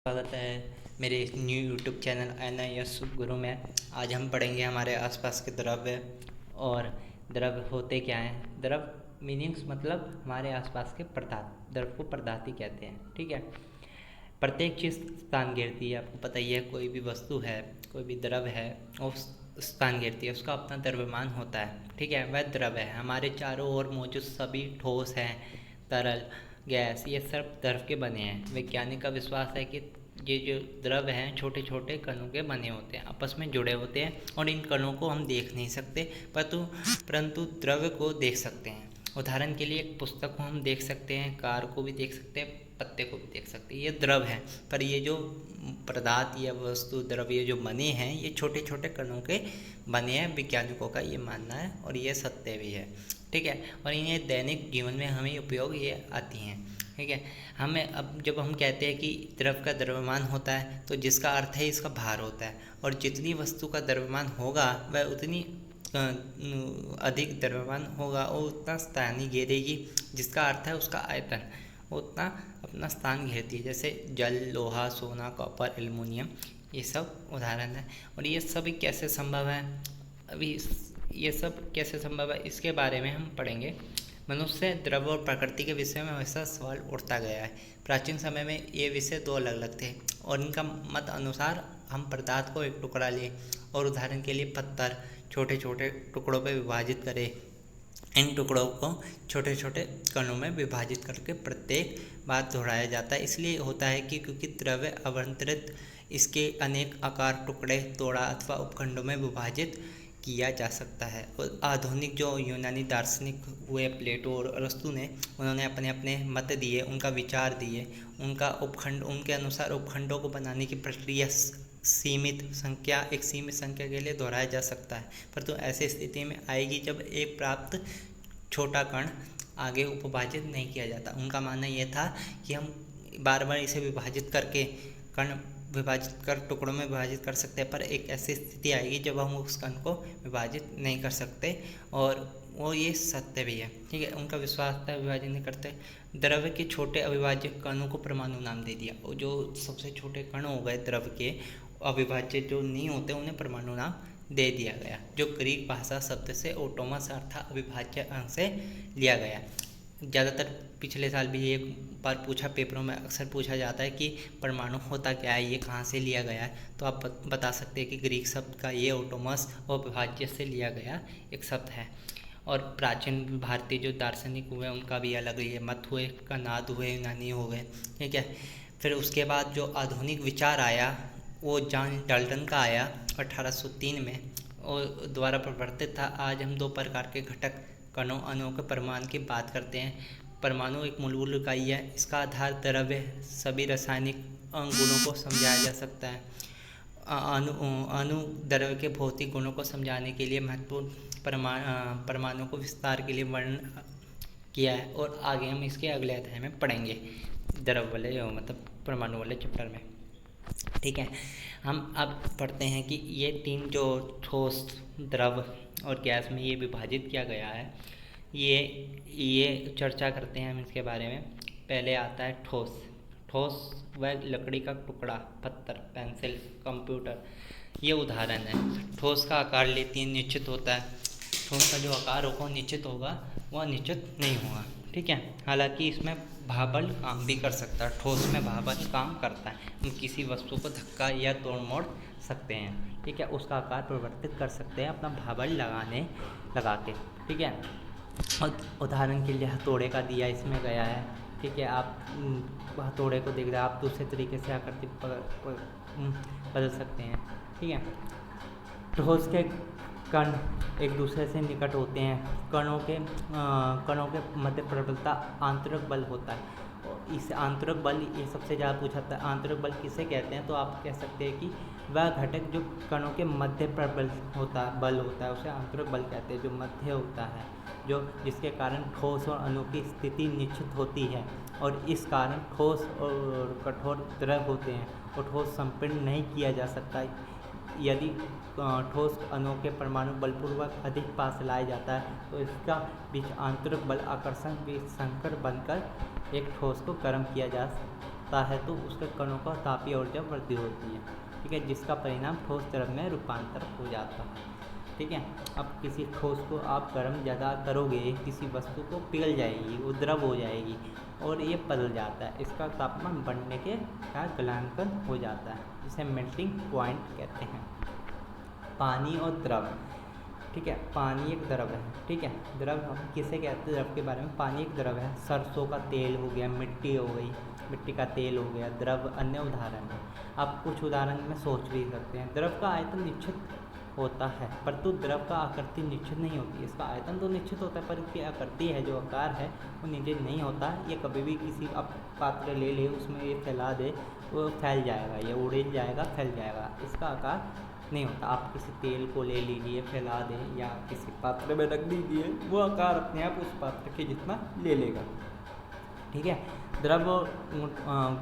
स्वागत है मेरे इस न्यू यूट्यूब चैनल NIS गुरु में। आज हम पढ़ेंगे हमारे आसपास के द्रव्य। और द्रव्य होते क्या हैं। द्रव्य मीनिंग्स मतलब हमारे आसपास के पदार्थ। द्रव्य को पदार्थ ही कहते हैं। ठीक है। प्रत्येक चीज़ स्थान घेरती है। आपको पता ही है, कोई भी वस्तु है, कोई भी द्रव्य है, वो स्थान घेरती है। उसका अपना द्रव्यमान होता है। ठीक है, वह द्रव्य है। हमारे चारों ओर मौजूद सभी ठोस हैं, तरल, गैस, ये सब द्रव के बने हैं। वैज्ञानिक का विश्वास है कि ये जो द्रव्य हैं छोटे छोटे कणों के बने होते हैं, आपस में जुड़े होते हैं। और इन कणों को हम देख नहीं सकते, परंतु द्रव्य को देख सकते हैं। उदाहरण के लिए एक पुस्तक को हम देख सकते हैं, कार को भी देख सकते हैं, पत्ते को भी देख सकते हैं। ये द्रव है। पर ये जो पदार्थ या वस्तु द्रव्य जो बने हैं, ये छोटे छोटे कणों के बने हैं। वैज्ञानिकों का ये मानना है और ये सत्य भी है। ठीक है। और इन्हें दैनिक जीवन में हमें उपयोग ये आती हैं। ठीक है। हमें अब जब हम कहते हैं कि द्रव का द्रव्यमान होता है, तो जिसका अर्थ है इसका भार होता है। और जितनी वस्तु का द्रव्यमान होगा वह उतनी अधिक द्रव्यमान होगा और उतना स्थानीय घेरेगी, जिसका अर्थ है उसका आयतन उतना अपना स्थान घेरती है। जैसे जल, लोहा, सोना, कॉपर, एल्युमिनियम, ये सब उदाहरण है। और ये सब कैसे संभव है, अभी ये सब कैसे संभव है इसके बारे में हम पढ़ेंगे। मनुष्य, द्रव्य और प्रकृति के विषय में हमेशा सवाल उठता गया है। प्राचीन समय में ये विषय दो अलग अलग थे और इनका मत अनुसार हम पदार्थ को एक टुकड़ा लें और उदाहरण के लिए पत्थर छोटे छोटे टुकड़ों पर विभाजित करें। इन टुकड़ों को छोटे छोटे कणों में विभाजित करके प्रत्येक बार दोहराया जाता है। इसलिए होता है कि क्योंकि द्रव्य आवंटित, इसके अनेक आकार, टुकड़े, तोड़ा अथवा उपखंडों में विभाजित किया जा सकता है। और आधुनिक जो यूनानी दार्शनिक हुए, प्लेटो और अरस्तु ने, उन्होंने अपने अपने मत दिए, उनका विचार दिए। उनके अनुसार उपखंडों को बनाने की प्रक्रिया एक सीमित संख्या के लिए दोहराया जा सकता है। परंतु ऐसी स्थिति में आएगी जब एक प्राप्त छोटा कण आगे उपविभाजित नहीं किया जाता। उनका मानना यह था कि हम बार बार इसे विभाजित करके विभाजित कर टुकड़ों में विभाजित कर सकते हैं, पर एक ऐसी स्थिति आएगी जब हम उस कण को विभाजित नहीं कर सकते। और वो ये सत्य भी है। ठीक है। उनका विश्वास था विभाजित नहीं करते। द्रव्य के छोटे अविभाज्य कणों को परमाणु नाम दे दिया। और जो सबसे छोटे कण हो गए द्रव्य के, अविभाज्य जो नहीं होते, उन्हें परमाणु नाम दे दिया गया, जो ग्रीक भाषा शब्द से ओटोमस अर्थात अविभाज्य अंश से लिया गया। ज़्यादातर पिछले साल भी एक बार पूछा, पेपरों में अक्सर पूछा जाता है कि परमाणु होता क्या है, ये कहाँ से लिया गया है। तो आप बता सकते हैं कि ग्रीक शब्द का ये ओटोमस और विभाज्य से लिया गया एक शब्द है। और प्राचीन भारतीय जो दार्शनिक हुए, उनका भी अलग ये मत हुए, कनाद हुए, यूनानी हो गए। ठीक है। फिर उसके बाद जो आधुनिक विचार आया, वो जॉन डाल्टन का आया 1803 में, और द्वारा प्रवर्तित था। आज हम दो प्रकार के घटक, कणों, अणुओं के परमाणु की बात करते हैं। परमाणु एक मूलभूत इकाई है। इसका आधार द्रव्य सभी रासायनिक गुणों को समझाया जा सकता है। अणु द्रव्य के भौतिक गुणों को समझाने के लिए महत्वपूर्ण परमाणु को विस्तार के लिए वर्णन किया है। और आगे हम इसके अगले अध्याय में पढ़ेंगे, द्रव्य वाले मतलब परमाणु वाले चैप्टर में। ठीक है। हम अब पढ़ते हैं कि ये तीन जो ठोस, द्रव और गैस में ये विभाजित किया गया है, ये चर्चा करते हैं हम इसके बारे में। पहले आता है ठोस। ठोस वह लकड़ी का टुकड़ा, पत्थर, पेंसिल, कंप्यूटर, ये उदाहरण है। ठोस का आकार लेती निश्चित होता है। ठोस का जो आकार होगा निश्चित होगा, वह निश्चित नहीं होगा। ठीक है। हालांकि इसमें भाबल काम भी कर सकता है। ठोस में भाबल काम करता है। हम किसी वस्तु को धक्का या तोड़ मोड़ सकते हैं। ठीक है। उसका आकार परिवर्तित कर सकते हैं अपना भाबल लगा के। ठीक है। और उदाहरण के लिए हथौड़े का दिया इसमें गया है। ठीक है। आप हथौड़े को देख रहे हैं, आप दूसरे तरीके से आकृति बदल सकते हैं। ठीक है। ठोस के कण एक दूसरे से निकट होते हैं। कणों के मध्य प्रबलता आंतरिक बल होता है। और इस आंतरिक बल, ये सबसे ज़्यादा पूछा था, आंतरिक बल किसे कहते हैं। तो आप कह सकते हैं कि वह घटक जो कणों के मध्य प्रबल बल होता है, उसे आंतरिक बल कहते हैं, जो मध्य होता है, जिसके कारण ठोस और अणु की स्थिति निश्चित होती है। और इस कारण ठोस और कठोर द्रव होते हैं और ठोस संपीड़न नहीं किया जा सकता। यदि ठोस अणुओं के परमाणु बलपूर्वक अधिक पास लाया जाता है, तो इसका बीच आंतरिक बल आकर्षण विसंकर बनकर एक ठोस को गर्म किया जा सकता आता है तो उसके कणों का तापीय ऊर्जा वृद्धि होती है, ठीक है, जिसका परिणाम ठोस द्रव में रूपांतर हो जाता है, ठीक है। अब किसी ठोस को आप गर्म ज़्यादा करोगे, किसी वस्तु को पिघल जाएगी, वो द्रव हो जाएगी और ये बदल जाता है। इसका तापमान बढ़ने के कारण गलनांकन हो जाता है, जिसे मेल्टिंग पॉइंट कहते हैं। पानी और द्रव, ठीक है, पानी एक द्रव है, ठीक है। द्रव हम किसे कहते हैं? द्रव के बारे में, पानी एक द्रव है। सरसों का तेल हो गया, मिट्टी हो गई, मिट्टी का तेल हो गया, द्रव अन्य उदाहरण है। आप कुछ उदाहरण में सोच भी सकते हैं। द्रव का आयतन निश्चित होता है, परंतु द्रव का आकृति निश्चित नहीं होती। इसका आयतन तो निश्चित होता है, पर इसकी आकृति है, जो आकार है, वो निश्चित नहीं होता। ये कभी भी किसी आप पात्र ले ले, उसमें ये फैला दे, वो फैल जाएगा, ये उड़ जाएगा, फैल जाएगा। इसका आकार नहीं होता। आप किसी तेल को ले लीजिए, फैला दें या किसी पात्र में रख दीजिए, वो आकार अपने आप उस पात्र के जितना ले लेगा, ठीक है। द्रव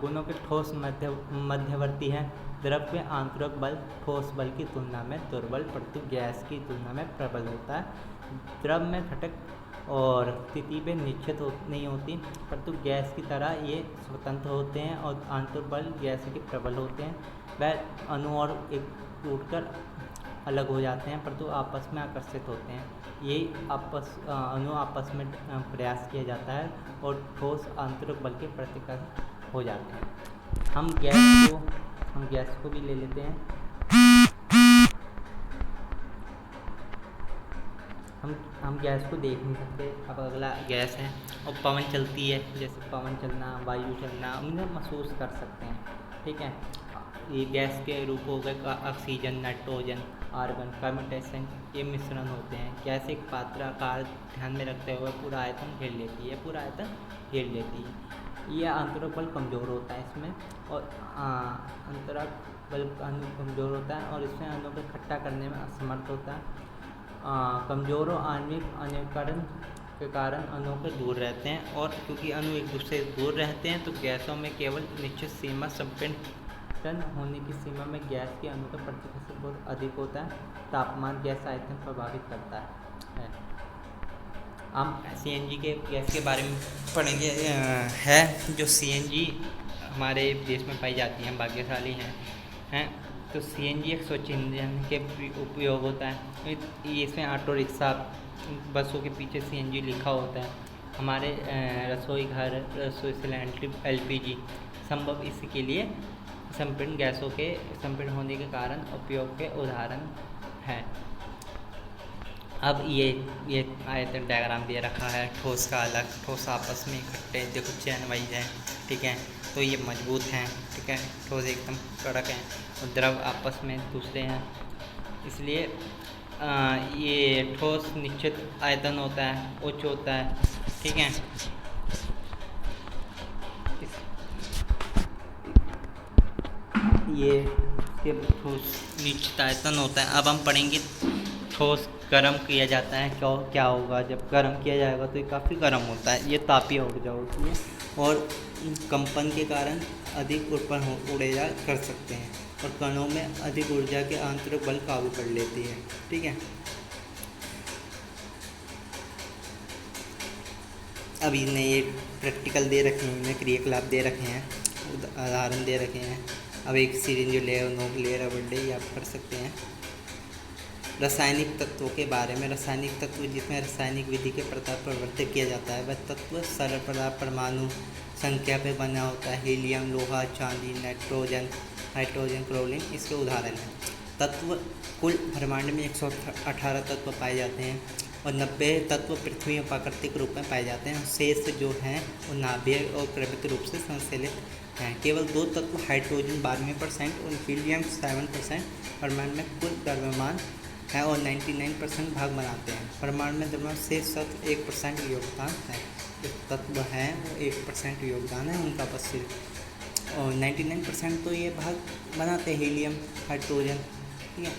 गुणों के ठोस मध्यवर्ती हैं। द्रव में आंतरिक बल ठोस बल की तुलना में दुर्बल, परंतु गैस की तुलना में प्रबल होता है। द्रव में घटक और स्थिति पे निश्चित नहीं होती, परंतु गैस की तरह ये स्वतंत्र होते हैं और आंतरिक बल गैस के प्रबल होते हैं। वह अणु और एक टूटकर अलग हो जाते हैं, परंतु आपस में आकर्षित होते हैं। ये अणु आपस में प्रयास किया जाता है और ठोस आंतरिक बल के प्रतिकर्षण हो जाते हैं। हम गैस को भी ले लेते हैं। हम गैस को देख नहीं सकते। अब अगला गैस है और पवन चलती है, जैसे पवन चलना, वायु चलना, उन्हें महसूस कर सकते हैं, ठीक है। ये गैस के रूप हो गए oxygen, nitrogen, argon, carbon dioxide, ये मिश्रण होते हैं। गैस एक पात्र आकार ध्यान में रखते हुए पूरा आयतन घेर लेती है, ये आंतरिक बल कमज़ोर होता है इसमें, और आंतरिक बल कमज़ोर होता है और इसमें अणुओं को इकट्ठा करने में असमर्थ होता है। कमज़ोर और आणविक अणुकरण के कारण अणुओं के दूर रहते हैं, और क्योंकि अणु एक दूसरे से दूर रहते हैं तो गैसों में केवल निश्चित सीमा संपीड़न होने की सीमा में गैस के अणु का प्रतिशत बहुत अधिक होता है। तापमान गैस आयतन प्रभावित करता है। हम CNG के गैस के बारे में पढ़ेंगे। है जो CNG हमारे देश में पाई जाती हैं, भाग्यशाली हैं। तो CNG एक स्वच्छ ईंधन के उपयोग होता है। इसमें ऑटो रिक्शा, बसों के पीछे CNG लिखा होता है। हमारे रसोई घर, रसोई सिलेंडर, LPG संभव इसके लिए संपीड़न गैसों के संपीड़न होने के कारण उपयोग के उदाहरण हैं। अब ये आयतन डायग्राम दे रखा है। ठोस का अलग, ठोस आपस में इकट्ठे, देखो चैन वाइज है, ठीक है, तो ये मजबूत हैं, ठीक है, ठोस एकदम कड़क हैं, और द्रव आपस में दूसरे हैं। इसलिए ये ठोस निश्चित आयतन होता है, उच्च होता है, ठीक है। ये ठोस निश्चित आयतन होता है। अब हम पढ़ेंगे ठोस गर्म किया जाता है, क्या होगा जब गर्म किया जाएगा, तो ये काफ़ी गर्म होता है। ये तापीय ऊर्जा होती है और कंपन के कारण अधिक ऊर्जा कर सकते हैं, और कणों में अधिक ऊर्जा के आंतरिक बल काबू कर लेती है, ठीक है। अब इन्हें ये प्रैक्टिकल दे रखे हैं, इन्हें क्रियाकलाप दे रखे हैं, उदाहरण दे रखे हैं। अब एक सिरिंज ले, नोक ले, रबड़ ले, आप कर सकते हैं। रासायनिक तत्वों के बारे में। रासायनिक तत्व जिसमें रासायनिक विधि के प्रकार प्रवर्तित किया जाता है, वह तत्व सरल पदार्थ परमाणु संख्या पे बना होता है। हीलियम, लोहा, चांदी, नाइट्रोजन, हाइड्रोजन, क्लोरीन इसके उदाहरण हैं। तत्व कुल ब्रह्मांड में 118 तत्व पाए जाते हैं और 90 तत्व पृथ्वी में प्राकृतिक रूप में पाए जाते हैं। शेष जो हैं वो नाभिकीय और क्रमिक रूप से संश्लेषित हैं। केवल 2 तत्व हाइड्रोजन 92% और हीलियम 7% ब्रह्मांड में कुल द्रव्यमान है और 99% भाग बनाते हैं। ब्रह्मांड में द्रव्यमान शेष तत्व 1% योगदान है। जो तत्व हैं वो 1% योगदान है उनका, बस सिर्फ, और 99% तो ये भाग बनाते हैं, हीलियम, हाइड्रोजन, ठीक है।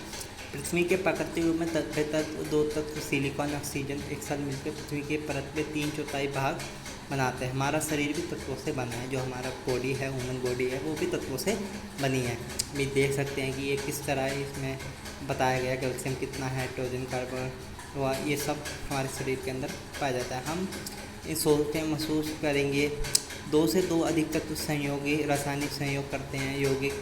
पृथ्वी के प्राकृतिक रूप में तत्व 2 तत्व सिलिकॉन, ऑक्सीजन एक साथ मिलकर पृथ्वी के परत में 3/4 भाग बनाते हैं। हमारा शरीर भी तत्वों से बना है। जो हमारा बॉडी है, ह्यूमन बॉडी है, वो भी तत्वों से बनी है। भी देख सकते हैं कि ये किस तरह इसमें बताया गया, कैल्शियम कितना है, हाइड्रोजन, कार्बन, ये सब हमारे शरीर के अंदर पाया जाता है। हम इन सोचते महसूस करेंगे 2 से 2 अधिक तत्व संयोगी रासायनिक संयोग करते हैं। यौगिक